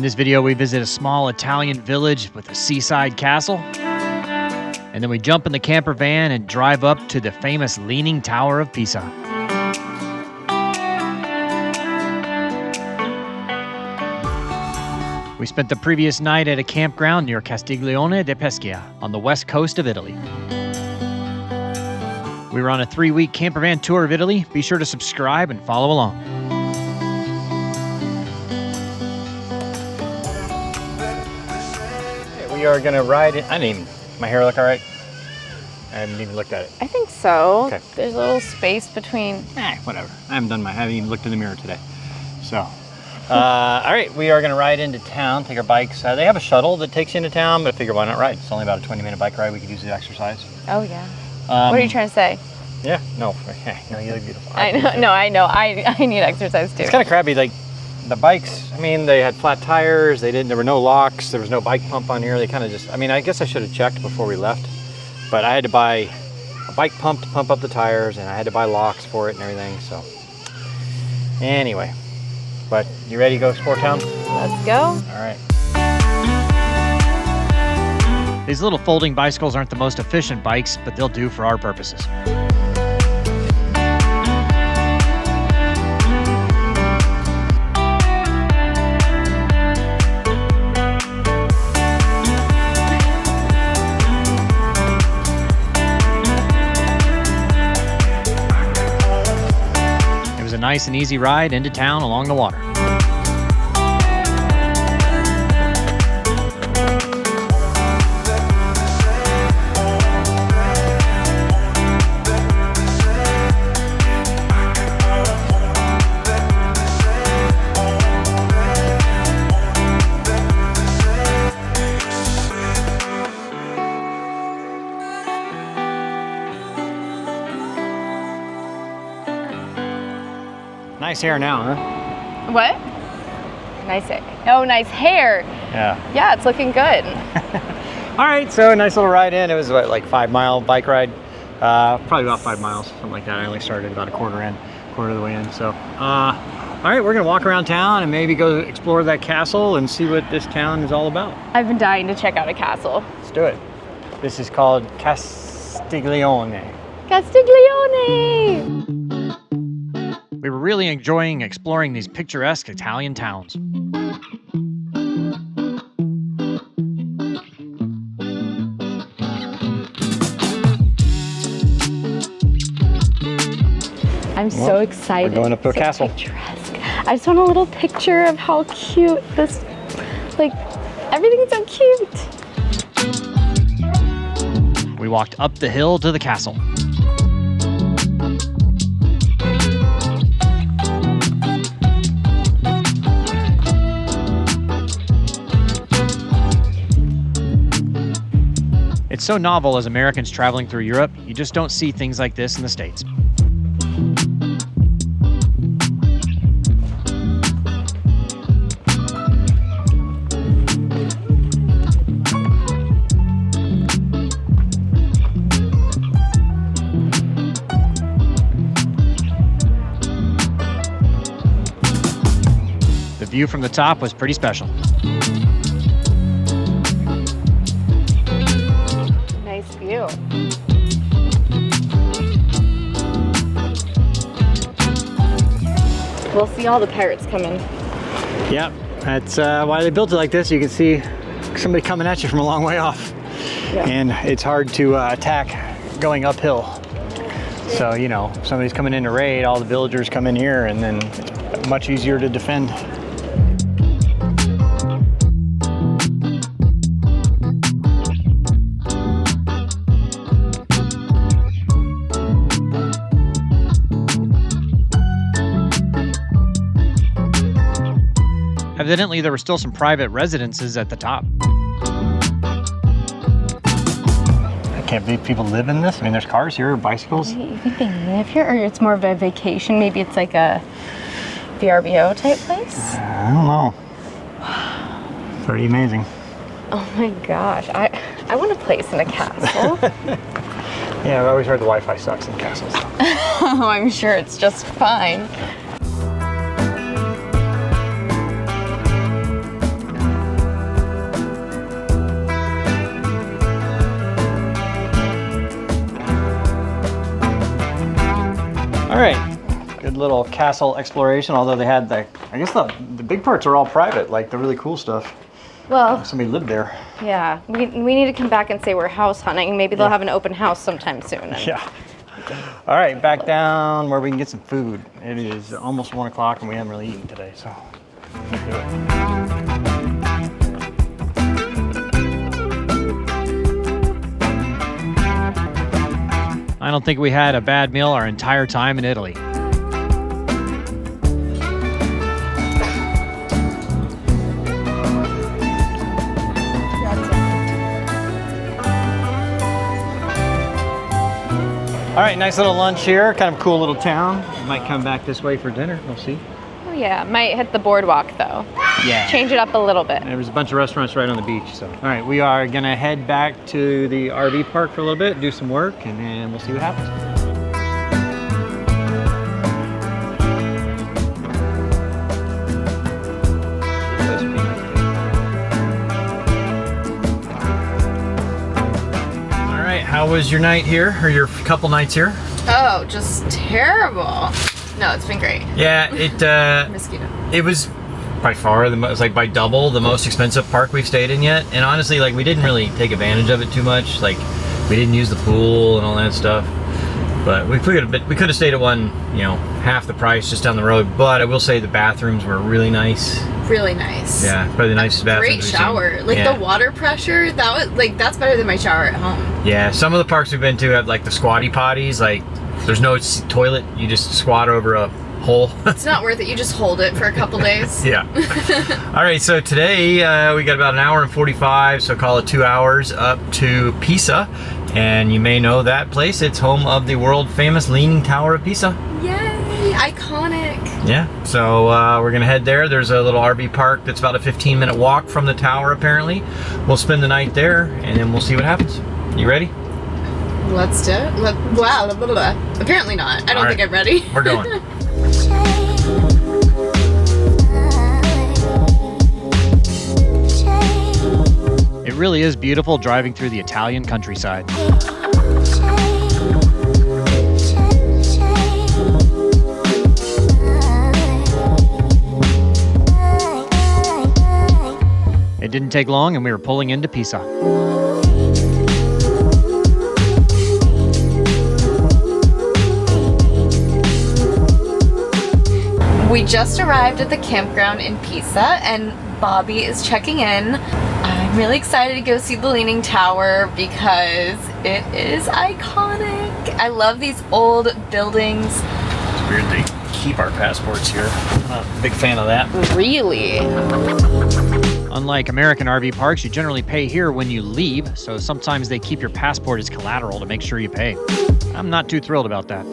In this video, we visit a small Italian village with a seaside castle. And then we jump in the camper van and drive up to the famous Leaning Tower of Pisa. We spent the previous night at a campground near Castiglione di Pescia on the west coast of Italy. We were on a 3-week campervan tour of Italy. Be sure to subscribe and follow along. We are going to ride it. My hair look all right? I haven't even looked at it. I think so. Okay. There's a little space between. Whatever. I haven't even looked in the mirror today. So, all right, we are going to ride into town, take our bikes. They have a shuttle that takes you into town, but I figure why not ride? It's only about a 20-minute bike ride. We could use the exercise. Oh, yeah. What are you trying to say? Yeah, no, you look beautiful. I know. I need exercise too. It's kind of crappy, like the bikes, they had flat tires, there were no locks, there was no bike pump on here. They kind of just, I guess I should have checked before we left, but I had to buy a bike pump to pump up the tires, and I had to buy locks for it and everything, so. Anyway, but you ready to go explore town? Let's go. All right. These little folding bicycles aren't the most efficient bikes, but they'll do for our purposes. It was a nice and easy ride into town along the water. Nice hair now, huh? What? Nice hair. Oh, nice hair. Yeah. Yeah, it's looking good. All right, so a nice little ride in. It was what, like 5-mile bike ride? Probably about 5 miles, something like that. I only started about a quarter of the way in. So, all right, we're gonna walk around town and maybe go explore that castle and see what this town is all about. I've been dying to check out a castle. Let's do it. This is called Castiglione. Castiglione! We were really enjoying exploring these picturesque Italian towns. I'm so excited. We're going up to a castle. Picturesque. I just want a little picture of how cute this, everything's so cute. We walked up the hill to the castle. It's so novel as Americans traveling through Europe, you just don't see things like this in the States. The view from the top was pretty special. View. We'll see all the pirates coming. Yep, that's why they built it like this. You can see somebody coming at you from a long way off. Yeah. And it's hard to attack going uphill. So, if somebody's coming in to raid, all the villagers come in here, and then it's much easier to defend. Evidently, there were still some private residences at the top. I can't believe people live in this. There's cars here, bicycles. You think they live here, or it's more of a vacation? Maybe it's like a VRBO type place? I don't know. Pretty amazing. Oh my gosh, I want a place in a castle. Yeah, I've always heard the Wi-Fi sucks in castles. Oh, I'm sure it's just fine. castle exploration, although they had I guess the big parts are all private, like the really cool stuff. Well, Somebody lived there. yeah, we need to come back and say we're house hunting. Maybe they'll have an open house sometime soon. And Yeah. All right, back down where we can get some food. It is almost 1 o'clock and we haven't really eaten today, so let's do it. I don't think we had a bad meal our entire time in Italy. All right, nice little lunch here. Kind of cool little town. Might come back this way for dinner. We'll see. Oh yeah, might hit the boardwalk though. Yeah. Change it up a little bit. There was a bunch of restaurants right on the beach. So, all right, we are gonna head back to the RV park for a little bit, do some work, and then we'll see what happens. All right, how was your night here, or your couple nights here? Oh, just terrible. No, it's been great. Yeah, Mosquito. it was by far the most, like by double the most expensive park we've stayed in yet. And honestly, like we didn't really take advantage of it too much. Like we didn't use the pool and all that stuff. But we could have stayed at one, you know, half the price just down the road. But I will say the bathrooms were really nice. Really nice. Yeah, probably the nicest bathrooms Great we've seen. shower. Like Yeah. the water pressure, that was like that's better than my shower at home. Yeah, some of the parks we've been to have like the squatty potties. Like there's no toilet, you just squat over a hole. It's not worth it. You just hold it for a couple days. Yeah. All right, so today we got about an hour and 45, so call it 2 hours up to Pisa. And you may know that place. It's home of the world famous Leaning Tower of Pisa. Yay! Iconic. Yeah, so we're gonna head there. There's a little RV park that's about a 15-minute walk from the tower apparently. We'll spend the night there and then we'll see what happens. You ready? Let's do it. Wow. Blah, blah, blah. Apparently not. I don't think I'm ready. We're going. It really is beautiful driving through the Italian countryside. It didn't take long and we were pulling into Pisa. We just arrived at the campground in Pisa and Bobby is checking in. I'm really excited to go see the Leaning Tower because it is iconic. I love these old buildings. It's weird they keep our passports here. I'm not a big fan of that. Really? Unlike American RV parks, you generally pay here when you leave, so sometimes they keep your passport as collateral to make sure you pay. I'm not too thrilled about that.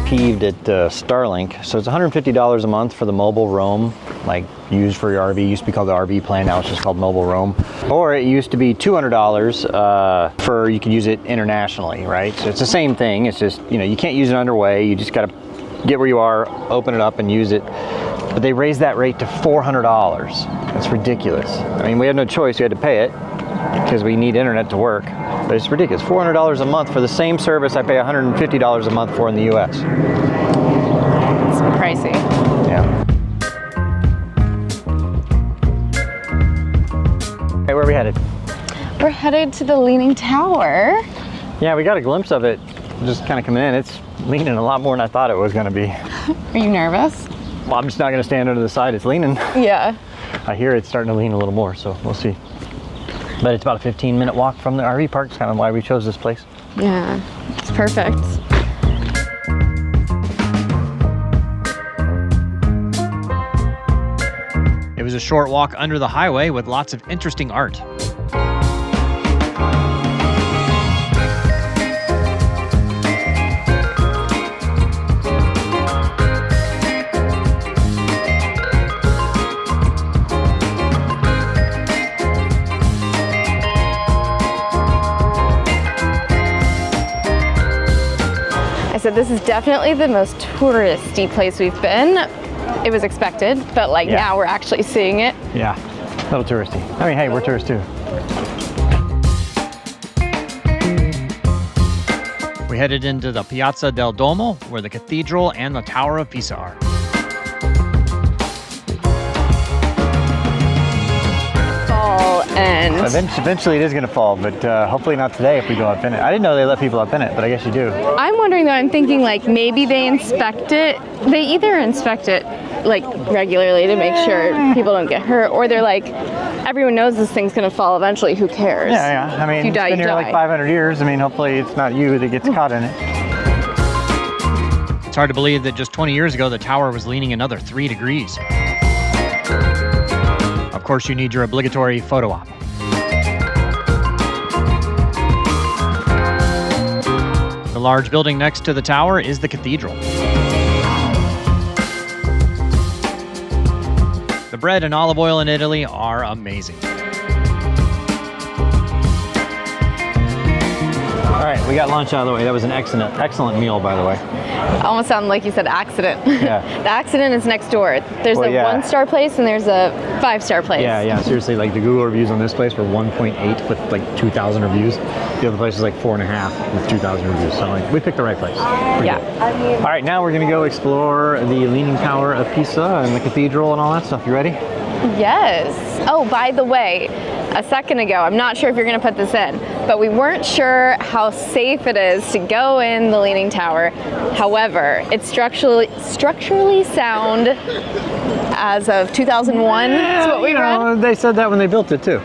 Peeved at Starlink. So it's $150 a month for the mobile roam, like used for your RV. It used to be called the RV plan, now it's just called mobile roam. Or it used to be $200 for you could use it internationally, right? So it's the same thing. It's just, you know, you can't use it underway. You just got to get where you are, open it up and use it. But they raised that rate to $400. That's ridiculous. I mean, we had no choice. We had to pay it because we need internet to work. But it's ridiculous. $400 a month for the same service I pay $150 a month for in the US. It's pricey. Yeah. Hey, where are we headed? We're headed to the Leaning Tower. Yeah, we got a glimpse of it just kind of coming in. It's leaning a lot more than I thought it was going to be. Are you nervous? Well, I'm just not going to stand under the side. It's leaning. Yeah. I hear it's starting to lean a little more, so we'll see. But it's about a 15-minute walk from the RV park. It's kind of why we chose this place. Yeah, it's perfect. It was a short walk under the highway with lots of interesting art. I said this is definitely the most touristy place we've been. It was expected, but like Yeah. now we're actually seeing it. Yeah, a little touristy. I mean, hey, we're tourists too. We We headed into the Piazza del Duomo, where the cathedral and the Tower of Pisa are. Fall and Eventually it is going to fall, but hopefully not today if we go up in it. I didn't know they let people up in it, but I guess you do. I'm wondering though, I'm thinking like maybe they inspect it. They either inspect it like regularly to make sure people don't get hurt, or they're like, everyone knows this thing's gonna fall eventually, who cares? Yeah. I mean, If you die, it's been you here die. like 500 years. I mean, hopefully it's not you that gets caught in it. It's hard to believe that just 20 years ago, the tower was leaning another 3 degrees. Of course, you need your obligatory photo op. The large building next to the tower is the cathedral. The bread and olive oil in Italy are amazing. All right, we got lunch out of the way. That was an excellent meal, by the way. Almost sounded like you said accident. Yeah. The accident is next door. There's Well, a yeah. 1-star place and there's a 5-star place. Yeah. Seriously, like the Google reviews on this place were 1.8 with like 2,000 reviews. The other place is like 4.5 with 2,000 reviews. So like, we picked the right place. Pretty Yeah. good. All right, now we're gonna go explore the Leaning Tower of Pisa and the cathedral and all that stuff. You ready? Yes. Oh, by the way, a second ago, I'm not sure if you're going to put this in, but we weren't sure how safe it is to go in the Leaning Tower. However, it's structurally sound as of 2001. That's what we read. They said that when they built it too.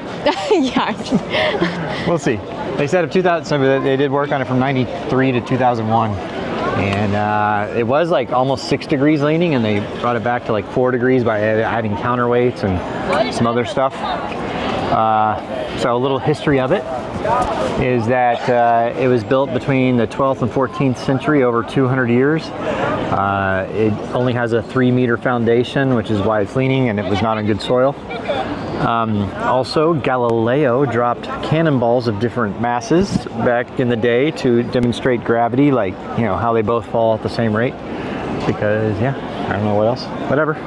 Yeah. We'll see. They said of 2000, so they did work on it from 93 to 2001. And it was like almost 6 degrees leaning, and they brought it back to like 4 degrees by adding counterweights and some other stuff. So a little history of it is that it was built between the 12th and 14th century, over 200 years. It only has a 3-meter foundation, which is why it's leaning, and it was not in good soil. Also, Galileo dropped cannonballs of different masses back in the day to demonstrate gravity, like, you know, how they both fall at the same rate. Because, yeah, I don't know what else. Whatever.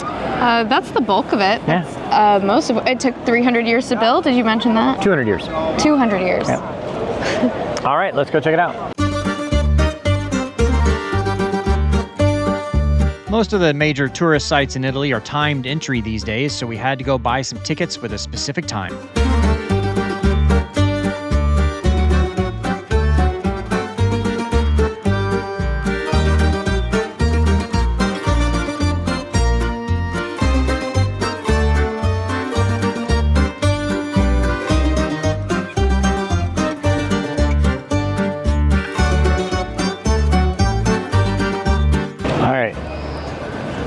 That's the bulk of it. Yeah. Most of it took 300 years to build. Did you mention that? 200 years. 200 years. Yeah. All right, let's go check it out. Most of the major tourist sites in Italy are timed entry these days, so we had to go buy some tickets with a specific time.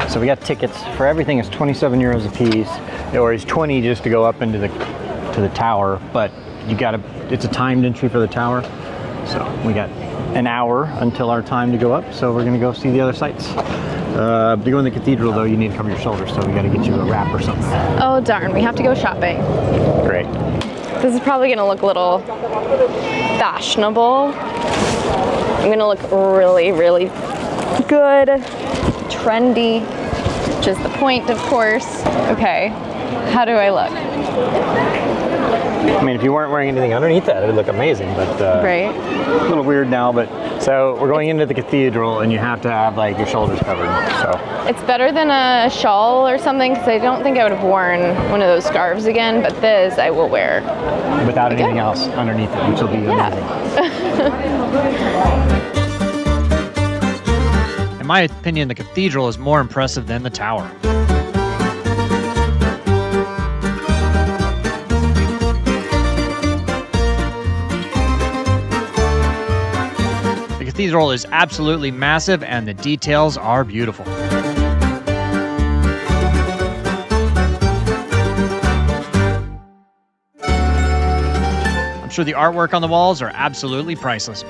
So we got tickets for everything. Is 27 euros a piece, or is 20 just to go up into the tower. But you gotta, it's a timed entry for the tower. So we got an hour until our time to go up. So we're gonna go see the other sites. To go in the cathedral though, you need to cover your shoulders. So we gotta get you a wrap or something. Oh darn, we have to go shopping. Great. This is probably gonna look a little fashionable. I'm gonna look really, really good, trendy, which is the point, of course. Okay, how do I look? I mean, if you weren't wearing anything underneath that, it would look amazing, but Right. a little weird now. But so we're going into the cathedral, and you have to have like your shoulders covered. So It's better than a shawl or something, because I don't think I would have worn one of those scarves again, but this I will wear. without anything else underneath it, which will be amazing. In my opinion, the cathedral is more impressive than the tower. The cathedral is absolutely massive, and the details are beautiful. I'm sure the artwork on the walls are absolutely priceless.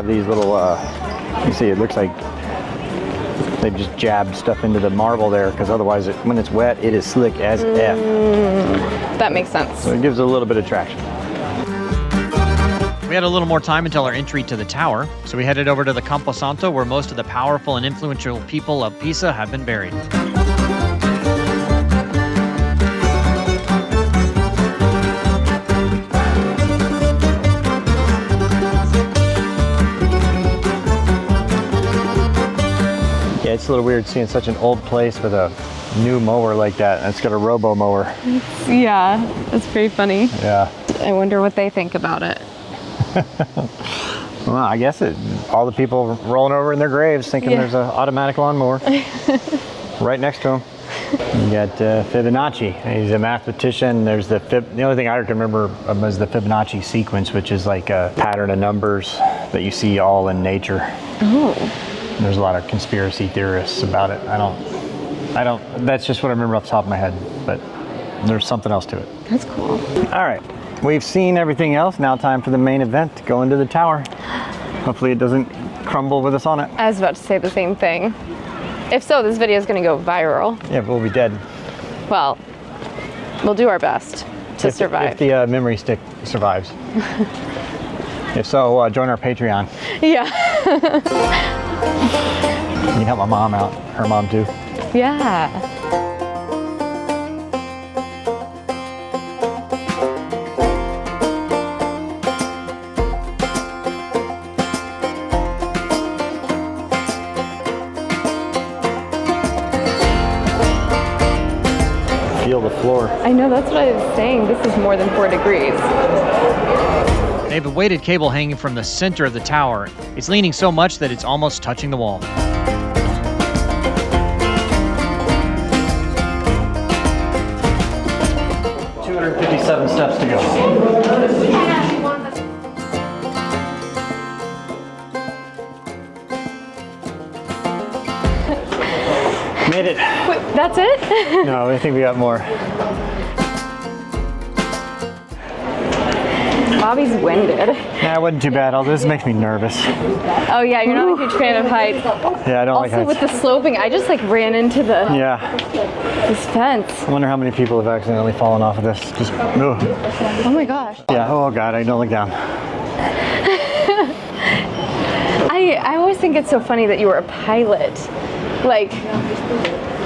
these little, you see, it looks like they've just jabbed stuff into the marble there, because otherwise, when it's wet, it is slick as F. That makes sense. So it gives it a little bit of traction. We had a little more time until our entry to the tower, so we headed over to the Campo Santo, where most of the powerful and influential people of Pisa have been buried. Yeah, it's a little weird seeing such an old place with a new mower like that, and it's got a robo mower. Yeah, it's pretty funny. Yeah. I wonder what they think about it. Well, I guess all the people rolling over in their graves thinking there's an automatic lawnmower right next to them. You got Fibonacci. He's a mathematician. There's the only thing I can remember is the Fibonacci sequence, which is like a pattern of numbers that you see all in nature. Oh. There's a lot of conspiracy theorists about it. I don't, that's just what I remember off the top of my head, but there's something else to it. That's cool. All right, we've seen everything else. Now time for the main event, go into the tower. Hopefully it doesn't crumble with us on it. I was about to say the same thing. If so, this video is going to go viral. Yeah, but we'll be dead. Well, we'll do our best to survive. If the memory stick survives. If so, join our Patreon. Yeah. You can help my mom out, her mom too. Yeah. Feel the floor. I know, that's what I was saying. This is more than 4 degrees. They have a weighted cable hanging from the center of the tower. It's leaning so much that it's almost touching the wall. 257 steps to go. Made it. Wait, that's it? No, I think we got more. Bobby's winded. Nah, it wasn't too bad, although this makes me nervous. Oh yeah, you're not a huge fan of heights. Yeah, I don't like Also heights. with the sloping, I just like ran into Yeah, this fence. I wonder how many people have accidentally fallen off of this. Just, ugh. Oh my gosh. Yeah, oh God, I don't look down. I always think it's so funny that you were a pilot. Like,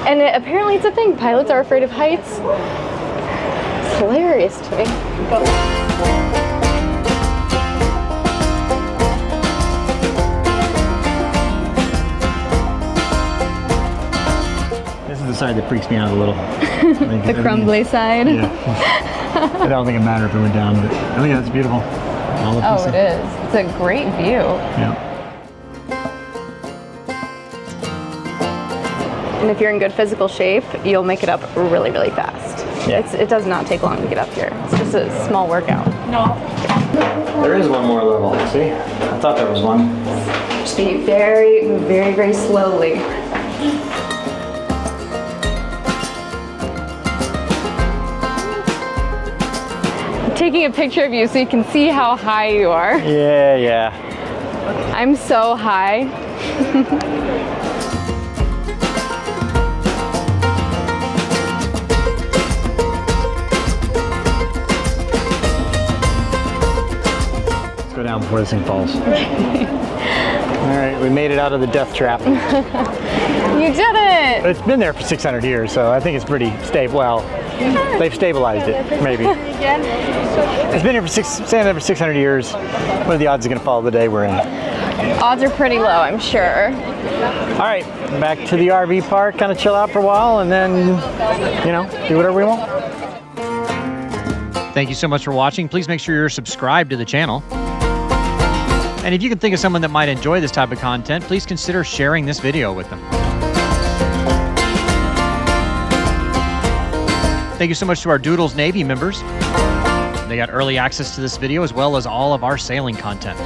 and apparently it's a thing. Pilots are afraid of heights. It's hilarious to me. This is the side that freaks me out a little. The crumbly side. Yeah. I don't think it mattered if it went down, but I think that's beautiful. All of Oh, Pisa. it is. It's a great view. Yeah. And if you're in good physical shape, you'll make it up really, really fast. Yeah. It does not take long to get up here. It's just a small workout. No. There is one more level, see? I thought there was one. Just be very, very, very slowly. I'm taking a picture of you so you can see how high you are. Yeah, yeah. I'm so high. Let's go down before this thing falls. All right, we made it out of the death trap. You did it! It's been there for 600 years, so I think it's pretty stable. Well, they've stabilized it, maybe. It's been here for 600 years. What are the odds it's going to follow the day we're in? Odds are pretty low, I'm sure. All right, back to the RV park, kind of chill out for a while, and then, you know, do whatever we want. Thank you so much for watching. Please make sure you're subscribed to the channel. And if you can think of someone that might enjoy this type of content, please consider sharing this video with them. Thank you so much to our Doodles Navy members. They got early access to this video as well as all of our sailing content.